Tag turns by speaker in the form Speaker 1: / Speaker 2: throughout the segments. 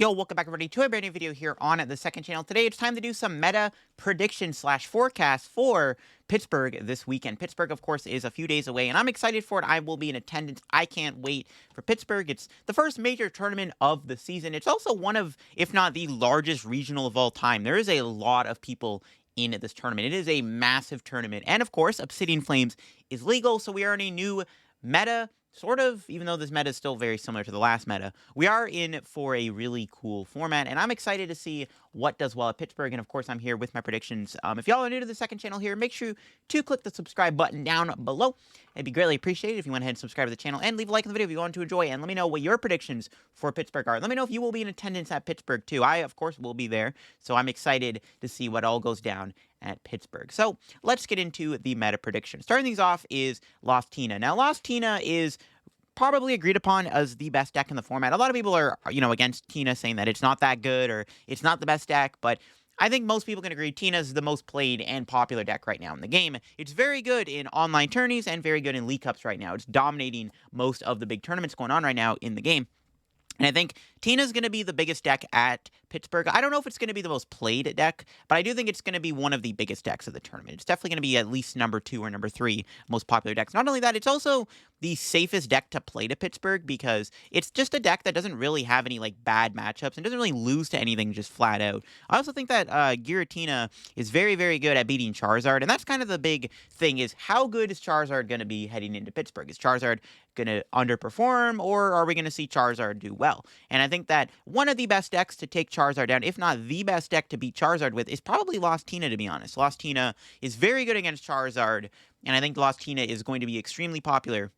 Speaker 1: Yo, welcome back everybody to a brand new video here on the second channel. Today it's time to do some meta prediction slash forecast for Pittsburgh this weekend. Pittsburgh, of course, is a few days away, and I'm excited for it. I will be in attendance. I can't wait for Pittsburgh. It's the first major tournament of the season. It's also one of, if not the largest regional of all time. There is a lot of people in this tournament. It is a massive tournament. And of course, Obsidian Flames is legal, so we are in a new meta. Sort of, even though this meta is still very similar to the last meta, we are in for a really cool format, and I'm excited to see what does well at Pittsburgh, and of course, I'm here with my predictions. If y'all are new to the second channel here, make sure to click the subscribe button down below. It'd be greatly appreciated if you went ahead and subscribe to the channel, and leave a like on the video if you want to enjoy, and let me know what your predictions for Pittsburgh are. Let me know if you will be in attendance at Pittsburgh, too. I, of course, will be there, so I'm excited to see what all goes down at Pittsburgh. So let's get into the meta prediction. Starting things off is Lost Tina. Now, Lost Tina is probably agreed upon as the best deck in the format. A lot of people are, against Tina, saying that it's not that good or it's not the best deck, but I think most people can agree Tina is the most played and popular deck right now in the game. It's very good in online tourneys and very good in League Cups right now. It's dominating most of the big tournaments going on right now in the game. And I think Tina's going to be the biggest deck at Pittsburgh. I don't know if it's going to be the most played deck, but I do think it's going to be one of the biggest decks of the tournament. It's definitely going to be at least number 2 or number 3 most popular decks. Not only that, it's also the safest deck to play to Pittsburgh because it's just a deck that doesn't really have any bad matchups and doesn't really lose to anything just flat out. I also think that Giratina is very, very good at beating Charizard, and that's kind of the big thing is how good is Charizard going to be heading into Pittsburgh? Is Charizard going to underperform, or are we going to see Charizard do well? And I think that one of the best decks to take Charizard down, if not the best deck to beat Charizard with, is probably Lost Tina, to be honest. Lost Tina is very good against Charizard, and I think Lost Tina is going to be extremely popular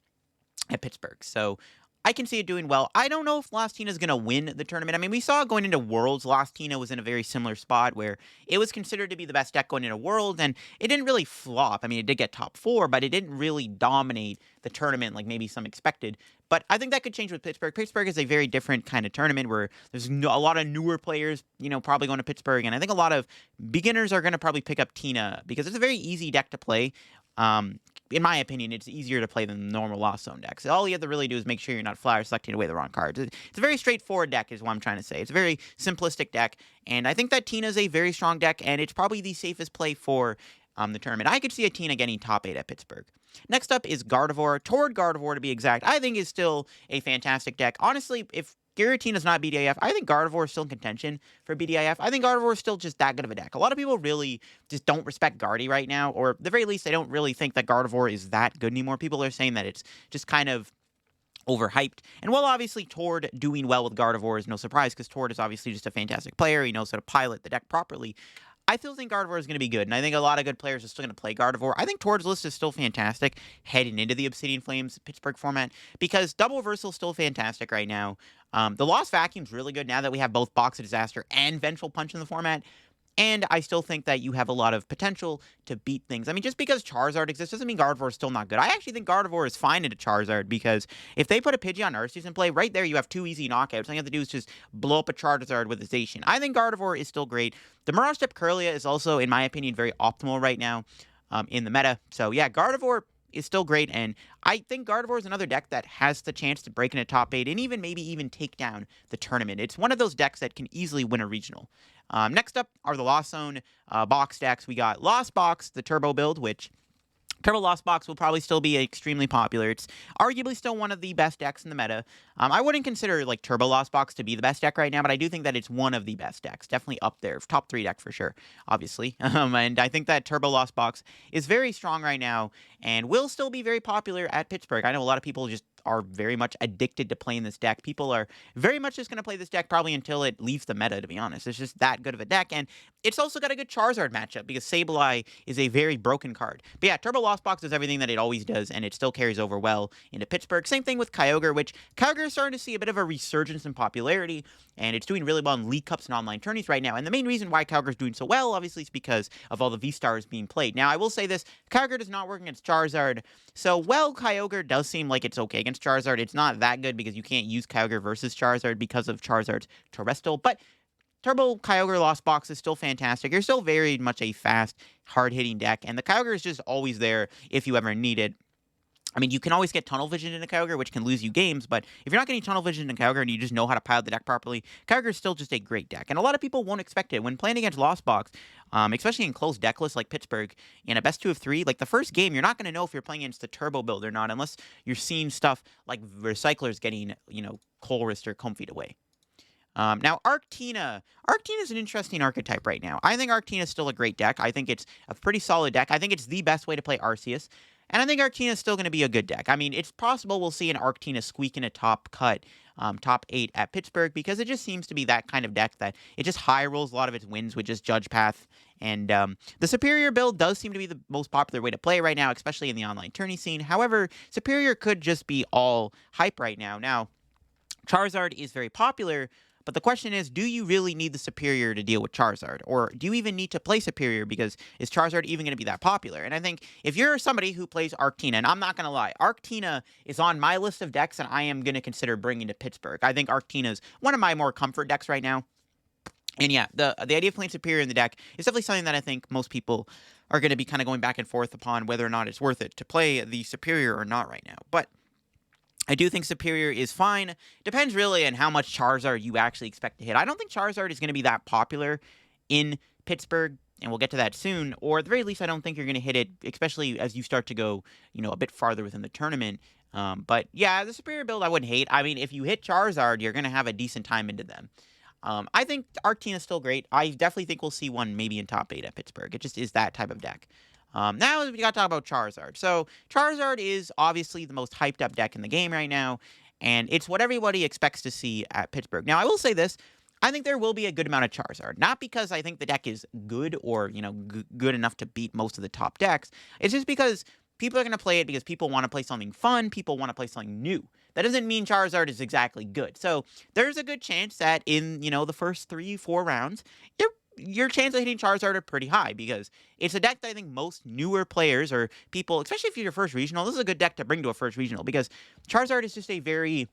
Speaker 1: at Pittsburgh. So I can see it doing well. I don't know if Lost Tina is going to win the tournament. I mean, we saw going into Worlds, Lost Tina was in a very similar spot where it was considered to be the best deck going into Worlds, and it didn't really flop. I mean, it did get top 4, but it didn't really dominate the tournament like maybe some expected. But I think that could change with Pittsburgh. Pittsburgh is a very different kind of tournament where there's a lot of newer players, probably going to Pittsburgh, and I think a lot of beginners are going to probably pick up Tina because it's a very easy deck to play. In my opinion, it's easier to play than the normal Lost Zone decks. All you have to really do is make sure you're not flower selecting away the wrong cards. It's a very straightforward deck is what I'm trying to say. It's a very simplistic deck, and I think that Tina is a very strong deck, and it's probably the safest play for the tournament. I could see a Tina getting top 8 at Pittsburgh. Next up is Gardevoir. Toward Gardevoir, to be exact, I think is still a fantastic deck. Honestly, if Giratina's not BDIF, I think Gardevoir is still in contention for BDIF. I think Gardevoir is still just that good of a deck. A lot of people really just don't respect Guardy right now, or at the very least, they don't really think that Gardevoir is that good anymore. People are saying that it's just kind of overhyped. And while obviously Tord doing well with Gardevoir is no surprise, because Tord is obviously just a fantastic player. He knows how to pilot the deck properly. I still think Gardevoir is going to be good, and I think a lot of good players are still going to play Gardevoir. I think Tord's list is still fantastic heading into the Obsidian Flames Pittsburgh format because Double Reversal is still fantastic right now. The Lost Vacuum is really good now that we have both Box of Disaster and Vengeful Punch in the format. And I still think that you have a lot of potential to beat things. I mean, just because Charizard exists doesn't mean Gardevoir is still not good. I actually think Gardevoir is fine into Charizard because if they put a Pidgeon Arceus in play, right there you have 2 easy knockouts. All you have to do is just blow up a Charizard with a Zacian. I think Gardevoir is still great. The Mirage Step Curlia is also, in my opinion, very optimal right now in the meta. So yeah, Gardevoir is still great, and I think Gardevoir is another deck that has the chance to break into top 8 and maybe even take down the tournament. It's one of those decks that can easily win a regional. Next up are the Lost Zone box decks. We got Lost Box, the Turbo build, which Turbo Lost Box will probably still be extremely popular. It's arguably still one of the best decks in the meta. I wouldn't consider Turbo Lost Box to be the best deck right now, but I do think that it's one of the best decks. Definitely up there. Top 3 deck for sure, obviously. And I think that Turbo Lost Box is very strong right now and will still be very popular at Pittsburgh. I know a lot of people just are very much addicted to playing this deck. People are very much just going to play this deck probably until it leaves the meta, to be honest. It's just that good of a deck, and it's also got a good Charizard matchup because Sableye is a very broken card. But yeah, Turbo Lost Box does everything that it always does, and it still carries over well into Pittsburgh. Same thing with Kyogre, which Kyogre is starting to see a bit of a resurgence in popularity, and it's doing really well in League Cups and online tourneys right now. And the main reason why Kyogre is doing so well, obviously, is because of all the V-Stars being played. Now, I will say this, Kyogre does not work against Charizard, so while Kyogre does seem like it's okay against Charizard, it's not that good because you can't use Kyogre versus Charizard because of Charizard's Terrestrial, but Turbo Kyogre Lost Box is still fantastic. You're still very much a fast, hard-hitting deck, and the Kyogre is just always there if you ever need it. I mean, you can always get tunnel vision into Kyogre, which can lose you games, but if you're not getting tunnel vision in Kyogre and you just know how to pile the deck properly, Kyogre is still just a great deck. And a lot of people won't expect it. When playing against Lost Box, especially in closed deck lists like Pittsburgh, in a best 2 of 3, like the first game, you're not going to know if you're playing against the turbo build or not, unless you're seeing stuff like Recyclers getting, Colrist or Comfeed away. Now, Arctina. Arctina is an interesting archetype right now. I think Arctina is still a great deck. I think it's a pretty solid deck. I think it's the best way to play Arceus. And I think Arctina is still going to be a good deck. I mean, it's possible we'll see an Arctina squeak in a top 8 at Pittsburgh, because it just seems to be that kind of deck that it just high rolls a lot of its wins with just Judge Path. And the Superior build does seem to be the most popular way to play right now, especially in the online tourney scene. However, Superior could just be all hype right now. Now, Charizard is very popular, but the question is, do you really need the Superior to deal with Charizard? Or do you even need to play Superior, because is Charizard even going to be that popular? And I think if you're somebody who plays Arctina, and I'm not going to lie, Arctina is on my list of decks and I am going to consider bringing to Pittsburgh. I think Arctina is one of my more comfort decks right now. And yeah, the idea of playing Superior in the deck is definitely something that I think most people are going to be kind of going back and forth upon whether or not it's worth it to play the Superior or not right now. But I do think Superior is fine. Depends really on how much Charizard you actually expect to hit. I don't think Charizard is going to be that popular in Pittsburgh, and we'll get to that soon. Or at the very least, I don't think you're going to hit it, especially as you start to go, a bit farther within the tournament. But yeah, the Superior build I wouldn't hate. I mean, if you hit Charizard, you're going to have a decent time into them. I think Arctina is still great. I definitely think we'll see one maybe in top 8 at Pittsburgh. It just is that type of deck. Now we got to talk about Charizard. So Charizard is obviously the most hyped up deck in the game right now, and it's what everybody expects to see at Pittsburgh. Now, I will say this. I think there will be a good amount of Charizard. Not because I think the deck is good or, good enough to beat most of the top decks. It's just because people are going to play it because people want to play something fun. People want to play something new. That doesn't mean Charizard is exactly good. So there's a good chance that in, the first 3-4 rounds, your chance of hitting Charizard are pretty high, because it's a deck that I think most newer players or people, especially if you're your first regional, this is a good deck to bring to a first regional, because Charizard is just a very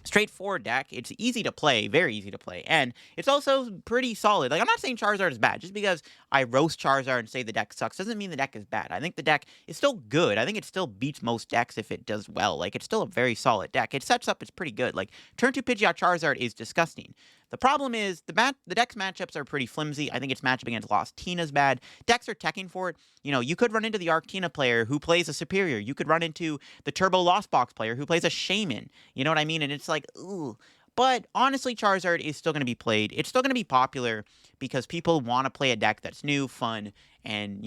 Speaker 1: straightforward deck. It's easy to play, very easy to play, and it's also pretty solid. Like, I'm not saying Charizard is bad. Just because I roast Charizard and say the deck sucks doesn't mean the deck is bad. I think the deck is still good. I think it still beats most decks if it does well. Like, it's still a very solid deck. It sets up, it's pretty good. Like, turn 2 Pidgeot Charizard is disgusting. The problem is the deck's matchups are pretty flimsy. I think its matchup against Lost Tina's bad. Decks are teching for it. You could run into the Arctina player who plays a Superior. You could run into the Turbo Lost Box player who plays a Shaman. You know what I mean? And it's like, ooh. But honestly, Charizard is still going to be played. It's still going to be popular because people want to play a deck that's new, fun, and,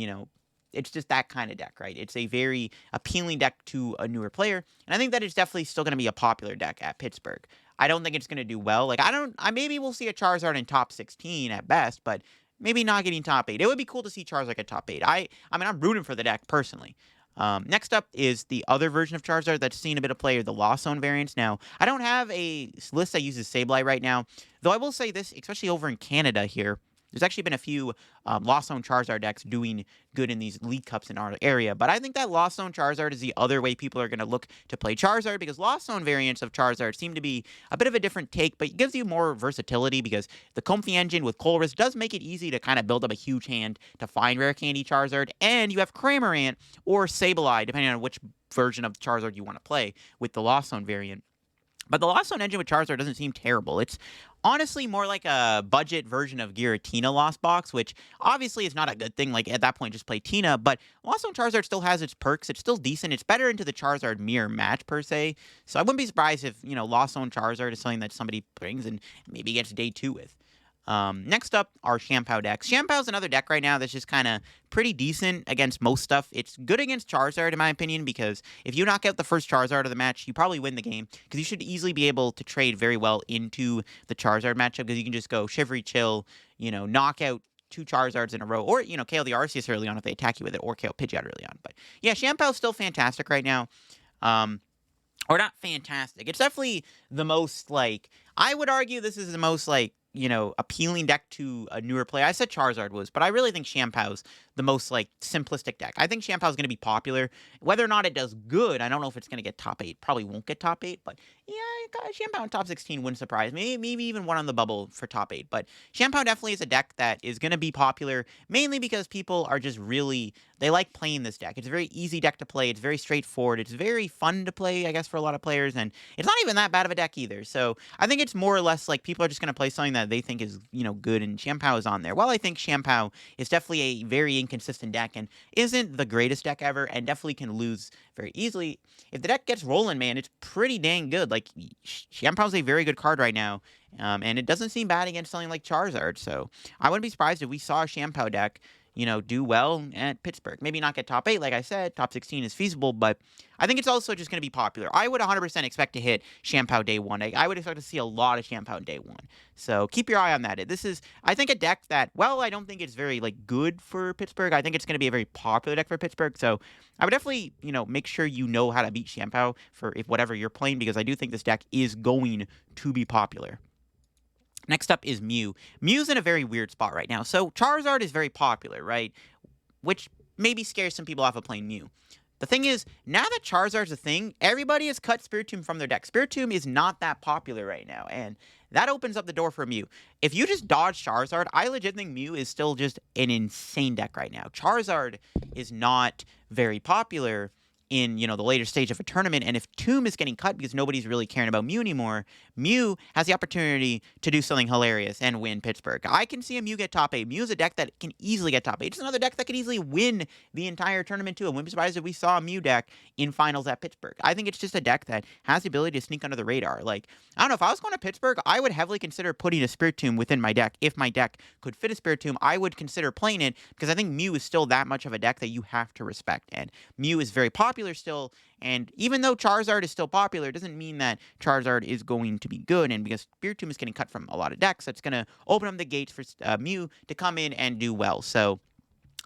Speaker 1: it's just that kind of deck, right? It's a very appealing deck to a newer player, and I think that it's definitely still going to be a popular deck at Pittsburgh. I don't think it's going to do well. Like, maybe we'll see a Charizard in top 16 at best, but maybe not getting top 8. It would be cool to see Charizard at top 8. I mean, I'm rooting for the deck personally. Next up is the other version of Charizard that's seen a bit of play, the Lost Zone variants. Now, I don't have a list that uses Sableye right now, though I will say this, especially over in Canada here, there's actually been a few Lost Zone Charizard decks doing good in these League Cups in our area, but I think that Lost Zone Charizard is the other way people are going to look to play Charizard, because Lost Zone variants of Charizard seem to be a bit of a different take, but it gives you more versatility, because the Comfy engine with Colress does make it easy to kind of build up a huge hand to find Rare Candy Charizard, and you have Cramorant or Sableye, depending on which version of Charizard you want to play with the Lost Zone variant. But the Lost Zone engine with Charizard doesn't seem terrible. It's honestly more like a budget version of Giratina Lost Box, which obviously is not a good thing. Like, at that point, just play Tina. But Lost Zone Charizard still has its perks. It's still decent. It's better into the Charizard mirror match, per se. So I wouldn't be surprised if, Lost Zone Charizard is something that somebody brings and maybe gets day 2 with. Next up are Shampoo decks. Shampoo's another deck right now that's just kind of pretty decent against most stuff. It's good against Charizard, in my opinion, because if you knock out the first Charizard of the match, you probably win the game, because you should easily be able to trade very well into the Charizard matchup, because you can just go Shivery Chill, knock out 2 Charizards in a row, or, KO the Arceus early on if they attack you with it, or KO Pidgeot early on. But yeah, Shampoo's still fantastic right now. Or not fantastic. It's definitely the most, I would argue this is the most, appealing deck to a newer player. I said Charizard was, but I really think Shampoo's the most, simplistic deck. I think Shampoo's going to be popular. Whether or not it does good, I don't know if it's going to get top 8. Probably won't get top 8, but yeah, Shampoo in top 16 wouldn't surprise me. Maybe even one on the bubble for top 8. But Shampoo definitely is a deck that is going to be popular, mainly because people are just really, they like playing this deck. It's a very easy deck to play. It's very straightforward. It's very fun to play, I guess, for a lot of players, and it's not even that bad of a deck either. So I think it's more or less like people are just going to play something that they think is, good, and Shampoo is on there. Well, I think Shampoo is definitely a very inconsistent deck and isn't the greatest deck ever, and definitely can lose very easily. If the deck gets rolling, man, it's pretty dang good. Like, Shampoo's a very good card right now, and it doesn't seem bad against something like Charizard. So I wouldn't be surprised if we saw a Shampoo deck, do well at Pittsburgh. Maybe not get top 8, like I said. Top 16 is feasible, but I think it's also just going to be popular. I would 100% expect to hit Shampoo day 1. I would expect to see a lot of Shampoo day 1. So keep your eye on that. This is, I think, a deck that, well, I don't think it's very, good for Pittsburgh. I think it's going to be a very popular deck for Pittsburgh. So I would definitely, make sure you know how to beat Shampoo for whatever you're playing, because I do think this deck is going to be popular. Next up is Mew. Mew's in a very weird spot right now. So Charizard is very popular, right? Which maybe scares some people off of playing Mew. The thing is, now that Charizard's a thing, everybody has cut Spiritomb from their deck. Spiritomb is not that popular right now, and that opens up the door for Mew. If you just dodge Charizard, I legit think Mew is still just an insane deck right now. Charizard is not very popular in, the later stage of a tournament, and if Tomb is getting cut because nobody's really caring about Mew anymore, Mew has the opportunity to do something hilarious and win Pittsburgh. I can see a Mew get top 8. Mew is a deck that can easily get top 8. It's another deck that could easily win the entire tournament too. I wouldn't be surprised if we saw a Mew deck in finals at Pittsburgh. I think it's just a deck that has the ability to sneak under the radar. Like, I don't know, if I was going to Pittsburgh, I would heavily consider putting a Spiritomb within my deck. If my deck could fit a Spiritomb, I would consider playing it, because I think Mew is still that much of a deck that you have to respect. And Mew is very popular still, and even though Charizard is still popular, it doesn't mean that Charizard is going to be good. And because Spiritomb is getting cut from a lot of decks, that's going to open up the gates for Mew to come in and do well. So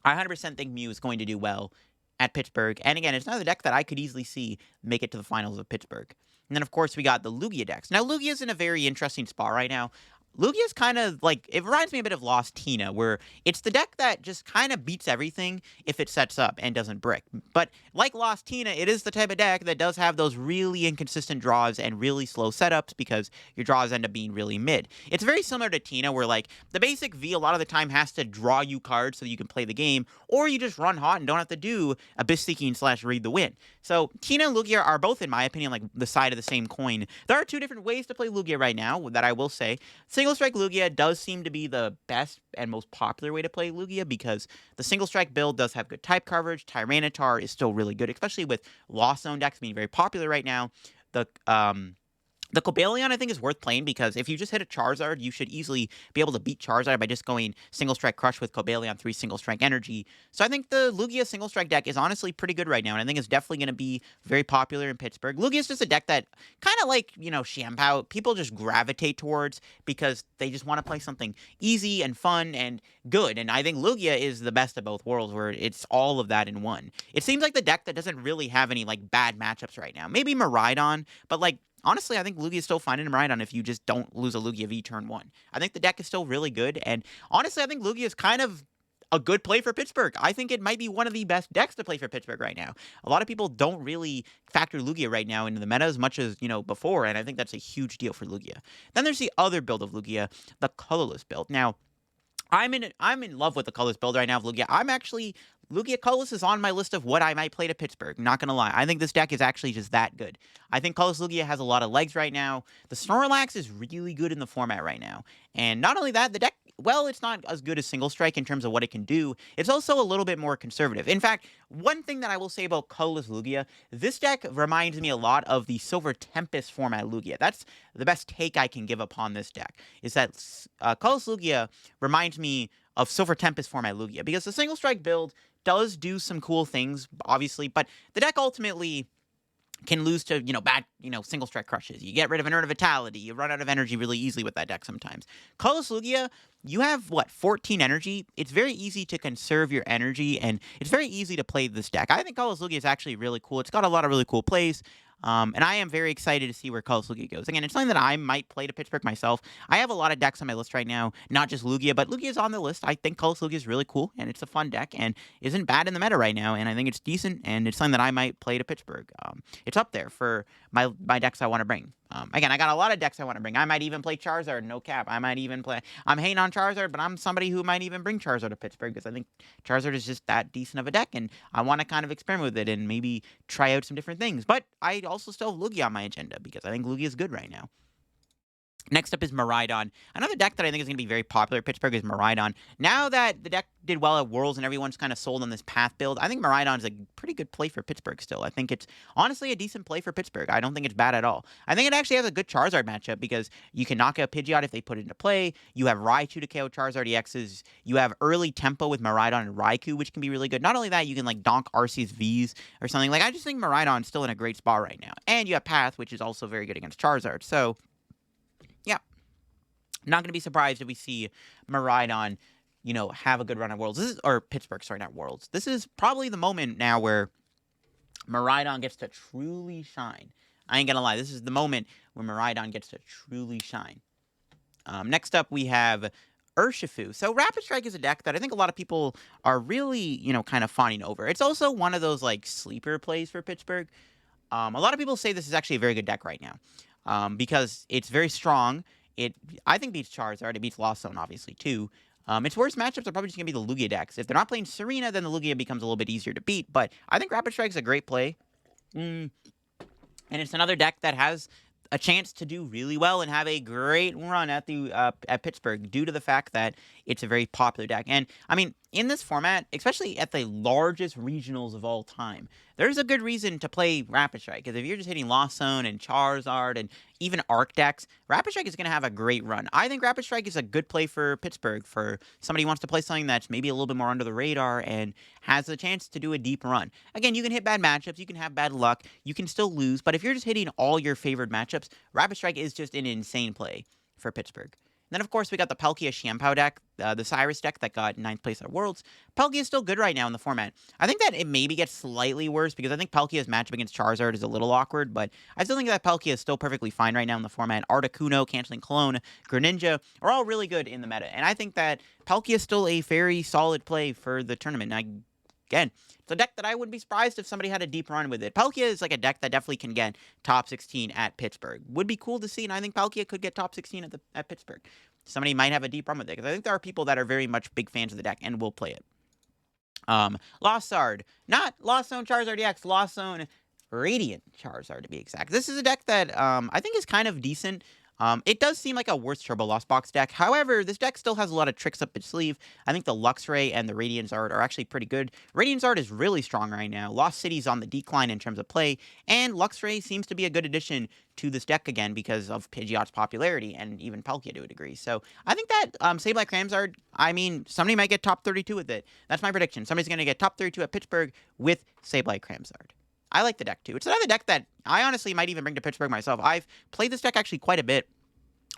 Speaker 1: I 100% think Mew is going to do well at Pittsburgh. And again, it's another deck that I could easily see make it to the finals of Pittsburgh. And then, of course, we got the Lugia decks. Now, Lugia's in a very interesting spot right now. Lugia's kind of like, it reminds me a bit of Lost Tina, where it's the deck that just kind of beats everything if it sets up and doesn't brick. But like Lost Tina, it is the type of deck that does have those really inconsistent draws and really slow setups, because your draws end up being really mid. It's very similar to Tina, where like the basic V a lot of the time has to draw you cards so that you can play the game, or you just run hot and don't have to do Abyss Seeking / read the wind. So Tina and Lugia are both, in my opinion, like the side of the same coin. There are two different ways to play Lugia right now that I will say. Single Strike Lugia does seem to be the best and most popular way to play Lugia, because the Single Strike build does have good type coverage. Tyranitar is still really good, especially with Lost Zone decks being very popular right now. The Cobalion, I think, is worth playing, because if you just hit a Charizard, you should easily be able to beat Charizard by just going Single Strike Crush with Cobalion 3 Single Strike Energy. So I think the Lugia Single Strike deck is honestly pretty good right now, and I think it's definitely going to be very popular in Pittsburgh. Lugia is just a deck that kind of like, Shampoo, people just gravitate towards because they just want to play something easy and fun and good. And I think Lugia is the best of both worlds, where it's all of that in one. It seems like the deck that doesn't really have any like bad matchups right now. Maybe Miraidon, but like, honestly, I think Lugia is still fine in Miraidon if you just don't lose a Lugia V turn 1. I think the deck is still really good, and honestly, I think Lugia is kind of a good play for Pittsburgh. I think it might be one of the best decks to play for Pittsburgh right now. A lot of people don't really factor Lugia right now into the meta as much as, before, and I think that's a huge deal for Lugia. Then there's the other build of Lugia, the colorless build. Now, I'm in love with the colorless build right now of Lugia. Lugia Colorless is on my list of what I might play to Pittsburgh, not going to lie. I think this deck is actually just that good. I think Colorless Lugia has a lot of legs right now. The Snorlax is really good in the format right now. And not only that, the deck, well, it's not as good as Single Strike in terms of what it can do. It's also a little bit more conservative. In fact, one thing that I will say about Colorless Lugia, this deck reminds me a lot of the Silver Tempest format Lugia. That's the best take I can give upon this deck, is that Colorless Lugia reminds me of Silver Tempest format Lugia, because the Single Strike build does do some cool things, obviously, but the deck ultimately can lose to, bad, Single Strike Crushes. You get rid of an Urn of Vitality. You run out of energy really easily with that deck sometimes. Colorless Lugia, you have, 14 energy? It's very easy to conserve your energy, and it's very easy to play this deck. I think Colorless Lugia is actually really cool. It's got a lot of really cool plays. And I am very excited to see where Colorless Lugia goes. Again, it's something that I might play to Pittsburgh myself. I have a lot of decks on my list right now, not just Lugia, but Lugia is on the list. I think Colorless Lugia is really cool, and it's a fun deck, and isn't bad in the meta right now, and I think it's decent, and it's something that I might play to Pittsburgh. It's up there for my decks I want to bring. Again, I got a lot of decks I want to bring. I might even play Charizard, no cap. I might even play... I'm hating on Charizard, but I'm somebody who might even bring Charizard to Pittsburgh because I think Charizard is just that decent of a deck, and I want to kind of experiment with it and maybe try out some different things. But I also still have Lugia on my agenda because I think Lugia is good right now. Next up is Miraidon. Another deck that I think is going to be very popular at Pittsburgh is Miraidon. Now that the deck did well at Worlds and everyone's kind of sold on this path build, I think Miraidon is a pretty good play for Pittsburgh still. I think it's honestly a decent play for Pittsburgh. I don't think it's bad at all. I think it actually has a good Charizard matchup because you can knock out Pidgeot if they put it into play. You have Raichu to KO Charizard EXs. You have early tempo with Miraidon and Raikou, which can be really good. Not only that, you can like donk Arceus Vs or something. Like I just think Miraidon is still in a great spot right now. And you have Path, which is also very good against Charizard. So, yeah. Not going to be surprised if we see Miraidon, have a good run at Worlds. Or Pittsburgh, sorry, not Worlds. This is probably the moment now where Miraidon gets to truly shine. I ain't going to lie. This is the moment where Miraidon gets to truly shine. Next up, we have Urshifu. So Rapid Strike is a deck that I think a lot of people are really, kind of fawning over. It's also one of those, like, sleeper plays for Pittsburgh. A lot of people say this is actually a very good deck right now because it's very strong. I think beats Charizard. It beats Lost Zone, obviously, too. Its worst matchups are probably just going to be the Lugia decks. If they're not playing Serena, then the Lugia becomes a little bit easier to beat. But I think Rapid Strike is a great play. And it's another deck that has a chance to do really well and have a great run at Pittsburgh due to the fact that it's a very popular deck. And, I mean, in this format, especially at the largest regionals of all time, there's a good reason to play Rapid Strike. Because if you're just hitting Lost Zone and Charizard and even Arc decks, Rapid Strike is going to have a great run. I think Rapid Strike is a good play for Pittsburgh, for somebody who wants to play something that's maybe a little bit more under the radar and has a chance to do a deep run. Again, you can hit bad matchups, you can have bad luck, you can still lose, but if you're just hitting all your favorite matchups, Rapid Strike is just an insane play for Pittsburgh. Then, of course, we got the Palkia Xianpao deck, the Cyrus deck that got 9th place at Worlds. Palkia is still good right now in the format. I think that it maybe gets slightly worse because I think Palkia's matchup against Charizard is a little awkward, but I still think that Palkia is still perfectly fine right now in the format. Articuno, Canceling Clone, Greninja are all really good in the meta, and I think that Palkia is still a very solid play for the tournament. Again, it's a deck that I wouldn't be surprised if somebody had a deep run with it. Palkia is like a deck that definitely can get top 16 at Pittsburgh. Would be cool to see, and I think Palkia could get top 16 at Pittsburgh. Somebody might have a deep run with it, because I think there are people that are very much big fans of the deck and will play it. Lost Zard. Not Lost Zone Charizard EX, Lost Zone Radiant Charizard to be exact. This is a deck that I think is kind of decent. It does seem like a worse Turbo Lost Box deck. However, this deck still has a lot of tricks up its sleeve. I think the Luxray and the Radiant Zard are actually pretty good. Radiant Zard is really strong right now. Lost City's on the decline in terms of play, and Luxray seems to be a good addition to this deck again because of Pidgeot's popularity and even Palkia to a degree. So I think that Sableye Charizard, I mean, somebody might get top 32 with it. That's my prediction. Somebody's going to get top 32 at Pittsburgh with Sableye Charizard. I like the deck, too. It's another deck that I honestly might even bring to Pittsburgh myself. I've played this deck actually quite a bit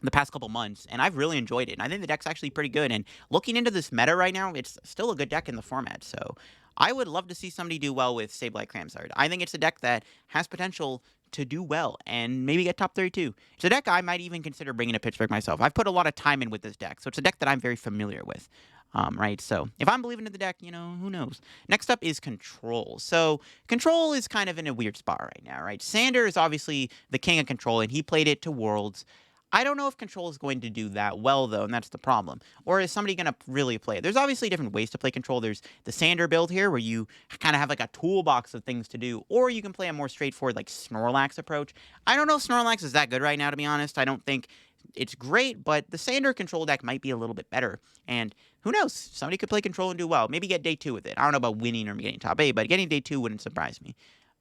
Speaker 1: the past couple months, and I've really enjoyed it. And I think the deck's actually pretty good. And looking into this meta right now, it's still a good deck in the format. So I would love to see somebody do well with Sableye Charizard. I think it's a deck that has potential to do well and maybe get top 32. It's a deck I might even consider bringing to Pittsburgh myself. I've put a lot of time in with this deck, so it's a deck that I'm very familiar with. Right, so if I'm believing in the deck, who knows? Next up is Control. So Control is kind of in a weird spot right now, right? Sander is obviously the king of Control, and he played it to Worlds. I don't know if Control is going to do that well, though, and that's the problem. Or is somebody going to really play it? There's obviously different ways to play Control. There's the Sander build here, where you kind of have like a toolbox of things to do, or you can play a more straightforward, like, Snorlax approach. I don't know if Snorlax is that good right now, to be honest. I don't think it's great, but the Sander Control deck might be a little bit better. And who knows? Somebody could play Control and do well. Maybe get day 2 with it. I don't know about winning or getting top 8, but getting day 2 wouldn't surprise me.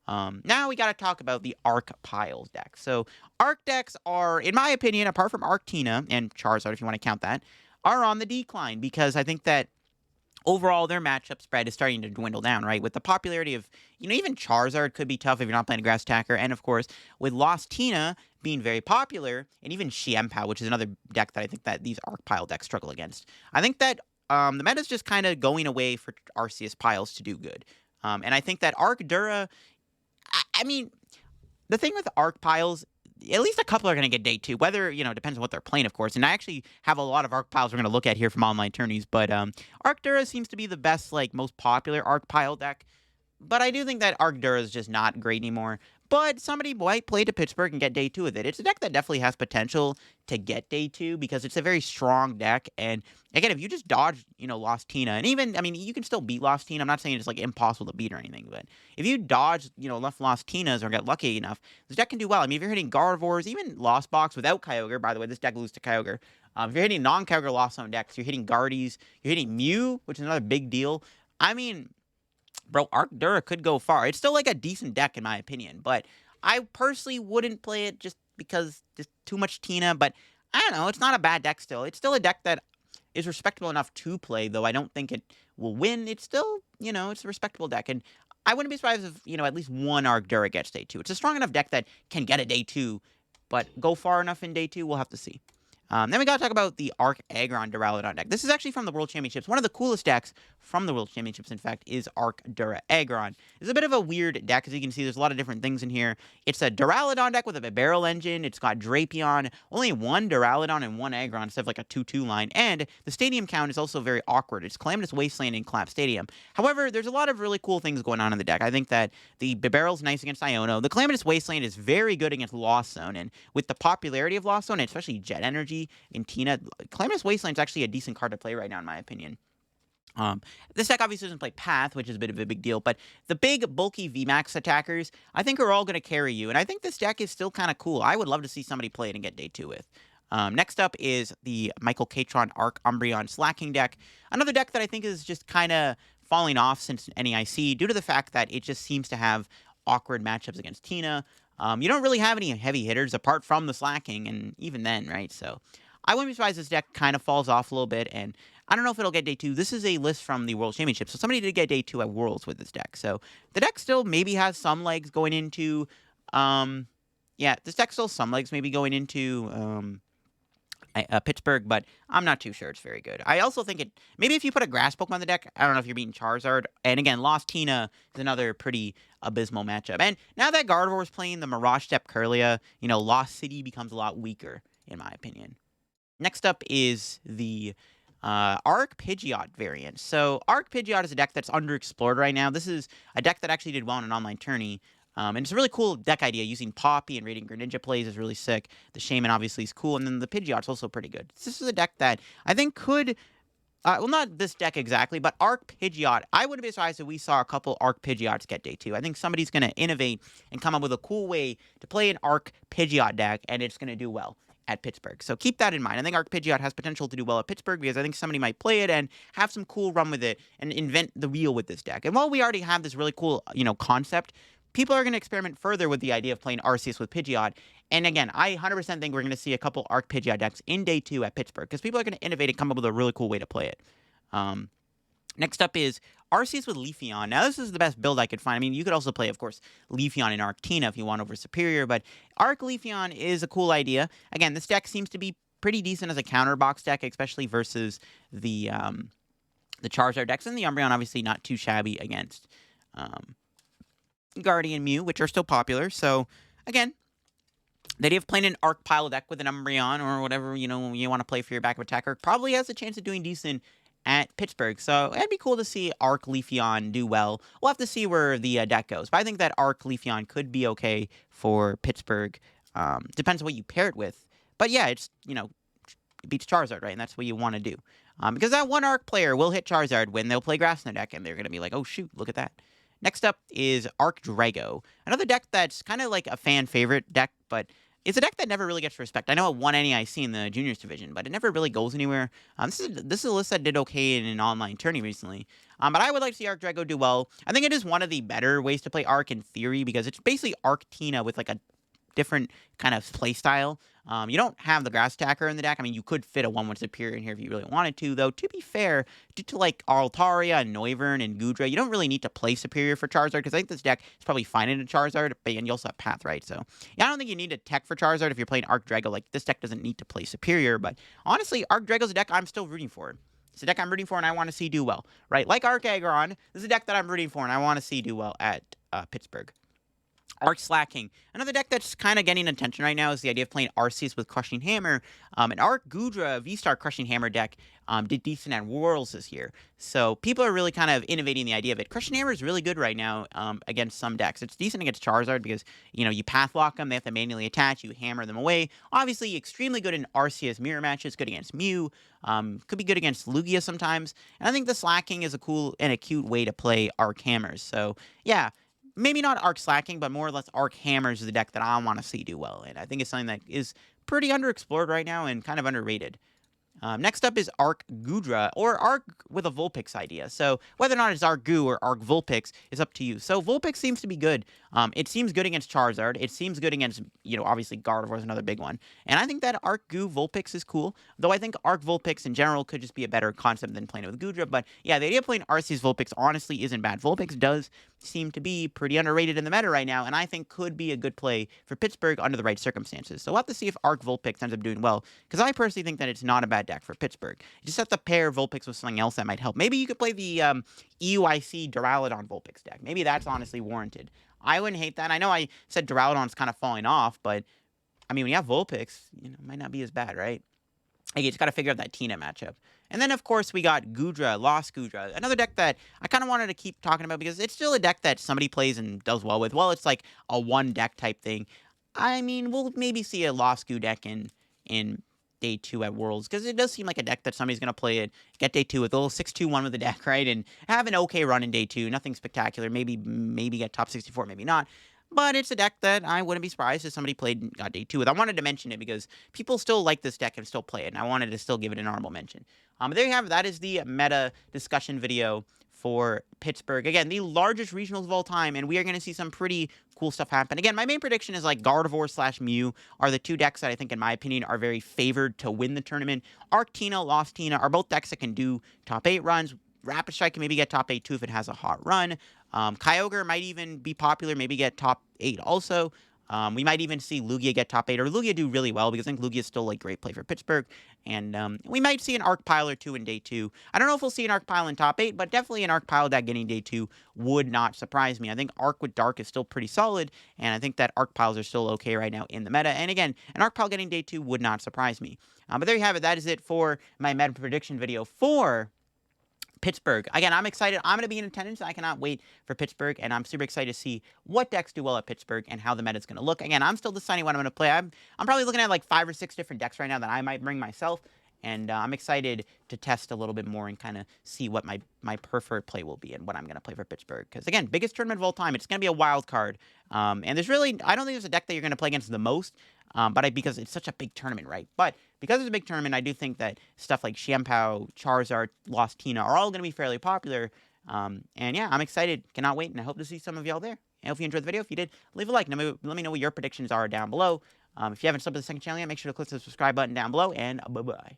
Speaker 1: Now we got to talk about the Arc Piles deck. So Arc decks are, in my opinion, apart from Arctina and Charizard, if you want to count that, are on the decline, because I think that overall their matchup spread is starting to dwindle down, right? With the popularity of, even Charizard could be tough if you're not playing a grass attacker, and of course, with Lost Tina being very popular, and even Xianpao, which is another deck that I think that these Arc Pile decks struggle against. I think that the meta's just kind of going away for Arceus Piles to do good. And I think that Arc Dura, I mean, The thing with arc piles, at least a couple are going to get day 2. Whether, it depends on what they're playing, of course. And I actually have a lot of arc piles we're going to look at here from online tourneys. But Arc Dura seems to be the best, most popular arc pile deck. But I do think that Arc Dura is just not great anymore. But somebody might play to Pittsburgh and get day 2 with it. It's a deck that definitely has potential to get day 2 because it's a very strong deck. And again, if you just dodge, Lost Tina, and even, you can still beat Lost Tina. I'm not saying it's impossible to beat or anything, but if you dodge, enough Lost Tinas or get lucky enough, this deck can do well. If you're hitting Gardevoirs, even Lost Box without Kyogre, by the way, this deck loses to Kyogre. If you're hitting non-Kyogre Lost Zone decks, you're hitting Guardies, you're hitting Mew, which is another big deal. Bro, Arc Dura could go far. It's still a decent deck in my opinion, but I personally wouldn't play it just because just too much Tina. But I don't know, it's not a bad deck still. It's still a deck that is respectable enough to play, though I don't think it will win. It's still, it's a respectable deck, and I wouldn't be surprised if, at least one Arc Dura gets day 2. It's a strong enough deck that can get a day 2, but go far enough in day 2, we'll have to see. Then we got to talk about the Arc Aggron Duraludon deck. This is actually from the World Championships. One of the coolest decks from the World Championships, in fact, is Arc Dura Aggron. It's a bit of a weird deck, as you can see. There's a lot of different things in here. It's a Duraludon deck with a barrel engine. It's got Drapion, only one Duraludon and one Aggron instead of a 2-2 line. And the stadium count is also very awkward. It's Calamitous Wasteland and Collapse Stadium. However, there's a lot of really cool things going on in the deck. I think that the barrel's nice against Iono. The Calamitous Wasteland is very good against Lost Zone. And with the popularity of Lost Zone, and especially Jet Energy and Tina, Calamitous Wasteland is actually a decent card to play right now, in my opinion. This deck obviously doesn't play Path, which is a bit of a big deal, but the big, bulky VMAX attackers, I think are all going to carry you, and I think this deck is still kind of cool. I would love to see somebody play it and get day 2 with. Next up is the Michael Catron Arc Umbreon Slacking deck. Another deck that I think is just kind of falling off since NEIC due to the fact that it just seems to have awkward matchups against Tina. You don't really have any heavy hitters apart from the Slacking, and even then, right? So I wouldn't be surprised this deck kind of falls off a little bit, and I don't know if it'll get day 2. This is a list from the World Championship, so somebody did get day 2 at Worlds with this deck. So the deck still maybe has some legs going into, this deck still has some legs maybe going into Pittsburgh, but I'm not too sure it's very good. I also think maybe if you put a grass Pokemon on the deck, I don't know if you're beating Charizard, and again, Lost Tina is another pretty abysmal matchup. And now that Gardevoir is playing the Mirage Step Curlia, Lost City becomes a lot weaker, in my opinion. Next up is the Arc Pidgeot variant. So Arc Pidgeot is a deck that's underexplored right now. This is a deck that actually did well in an online tourney. And it's a really cool deck idea. Using Poppy and Radiant Greninja plays is really sick. The Shaman obviously is cool. And then the Pidgeot's also pretty good. This is a deck that I think could... well, not this deck exactly, but Arc Pidgeot. I wouldn't be surprised if we saw a couple Arc Pidgeots get day 2. I think somebody's going to innovate and come up with a cool way to play an Arc Pidgeot deck, and it's going to do well at Pittsburgh. So keep that in mind. I think Arc Pidgeot has potential to do well at Pittsburgh because I think somebody might play it and have some cool run with it and invent the wheel with this deck. And while we already have this really cool, concept, people are going to experiment further with the idea of playing Arceus with Pidgeot. And again, I 100% think we're going to see a couple Arc Pidgeot decks in day 2 at Pittsburgh because people are going to innovate and come up with a really cool way to play it. Next up is Arceus with Leafeon. Now, this is the best build I could find. You could also play, of course, Leafeon and Arc Tina if you want over Superior, but Arc Leafeon is a cool idea. Again, this deck seems to be pretty decent as a counter box deck, especially versus the Charizard decks, and the Umbreon obviously not too shabby against Guardian Mew, which are still popular. So, again, the idea of playing an Arc Pile deck with an Umbreon or whatever, you want to play for your backup attacker probably has a chance of doing decent at Pittsburgh. So it'd be cool to see Arc Leafeon do well. We'll have to see where the deck goes. But I think that Arc Leafeon could be okay for Pittsburgh. Depends on what you pair it with. But yeah, it's, it beats Charizard, right? And that's what you want to do. Because that one Arc player will hit Charizard when they'll play Grass in the deck, and they're going to be like, oh shoot, look at that. Next up is Arc Drago. Another deck that's kind of like a fan favorite deck, but it's a deck that never really gets respect. I know it won NEIC in the juniors division, but it never really goes anywhere. This is a list that did okay in an online tourney recently. But I would like to see Arc Drago do well. I think it is one of the better ways to play Arc in theory because it's basically Arc Tina with a different kind of play style. You don't have the Grass Attacker in the deck. You could fit a 1/1 Superior in here if you really wanted to, though. To be fair, due to Altaria and Noivern and Goodra, you don't really need to play Superior for Charizard because I think this deck is probably fine in a Charizard, and you also have Path, right? So, yeah, I don't think you need a tech for Charizard if you're playing Arc Drago. This deck doesn't need to play Superior, but honestly, Arc Drago's a deck I'm still rooting for. It's a deck I'm rooting for and I want to see do well, right? Like Arc Aggron, this is a deck that I'm rooting for and I want to see do well at Pittsburgh. Arc Slacking. Another deck that's kind of getting attention right now is the idea of playing Arceus with Crushing Hammer. An Arc Gudra V-Star Crushing Hammer deck did decent at Worlds this year. So people are really kind of innovating the idea of it. Crushing Hammer is really good right now against some decks. It's decent against Charizard because, you path lock them, they have to manually attach, you hammer them away. Obviously, extremely good in Arceus mirror matches, good against Mew, could be good against Lugia sometimes. And I think the Slacking is a cool and a cute way to play Arc Hammers. So, yeah. Maybe not Arc Slacking, but more or less Arc Hammers is the deck that I want to see do well. And I think it's something that is pretty underexplored right now and kind of underrated. Next up is Arc Gudra, or Arc with a Vulpix idea. So whether or not it's Arc Goo or Arc Vulpix is up to you. So Vulpix seems to be good. It seems good against Charizard. It seems good against, obviously Gardevoir is another big one. And I think that Arc Goo Vulpix is cool. Though I think Arc Vulpix in general could just be a better concept than playing it with Gudra. But yeah, the idea of playing Arceus Vulpix honestly isn't bad. Vulpix does seem to be pretty underrated in the meta right now, and I think could be a good play for Pittsburgh under the right circumstances. So we'll have to see if Arc Vulpix ends up doing well, because I personally think that it's not a bad deck for Pittsburgh. You just have to pair Vulpix with something else that might help. Maybe you could play the EUIC Duraludon Vulpix deck. Maybe that's honestly warranted. I wouldn't hate that. I know I said Duraludon's kind of falling off, but I mean, when you have Vulpix, it might not be as bad, right? You just got to figure out that Tina matchup. And then, of course, we got Gudra, Lost Gudra, another deck that I kind of wanted to keep talking about because it's still a deck that somebody plays and does well with. Well, it's like a one-deck type thing. I mean, we'll maybe see a Lost Goo deck in Day 2 at Worlds, because it does seem like a deck that somebody's going to play it, get Day 2 with a little 6-2-1 with the deck, right? And have an okay run in Day 2, nothing spectacular, maybe get top 64, maybe not. But it's a deck that I wouldn't be surprised if somebody played and got Day 2 with. I wanted to mention it because people still like this deck and still play it, and I wanted to still give it an honorable mention. But there you have it. That is the meta discussion video for Pittsburgh. Again, the largest regionals of all time, and we are going to see some pretty cool stuff happen. Again, my main prediction is like Gardevoir / Mew are the two decks that I think, in my opinion, are very favored to win the tournament. Arc Tina, Lost Tina are both decks that can do top 8 runs. Rapid Strike can maybe get top 8 too if it has a hot run. Kyogre might even be popular, maybe get top 8 also. We might even see Lugia get top 8, or Lugia do really well, because I think Lugia is still a great play for Pittsburgh. And we might see an Arc Pile or two in Day 2. I don't know if we'll see an Arc Pile in top 8, but definitely an Arc Pile deck getting Day 2 would not surprise me. I think Arc with Dark is still pretty solid, and I think that Arc Piles are still okay right now in the meta. And again, an Arc Pile getting Day 2 would not surprise me. But there you have it. That is it for my meta prediction video for Pittsburgh. Again, I'm excited. I'm going to be in attendance. I cannot wait for Pittsburgh, and I'm super excited to see what decks do well at Pittsburgh and how the meta is going to look. Again, I'm still deciding what I'm going to play. I'm probably looking at like 5 or 6 different decks right now that I might bring myself, and I'm excited to test a little bit more and kind of see what my preferred play will be and what I'm going to play for Pittsburgh. Because, again, biggest tournament of all time. It's going to be a wild card. And there's really, I don't think there's a deck that you're going to play against the most, because it's such a big tournament, right? But because it's a big tournament, I do think that stuff like Shampoo, Charizard, Lost Tina are all going to be fairly popular. And yeah, I'm excited. Cannot wait, and I hope to see some of y'all there. I hope you enjoyed the video. If you did, leave a like. Let me know what your predictions are down below. If you haven't subbed to the second channel yet, make sure to click the subscribe button down below, and bye-bye.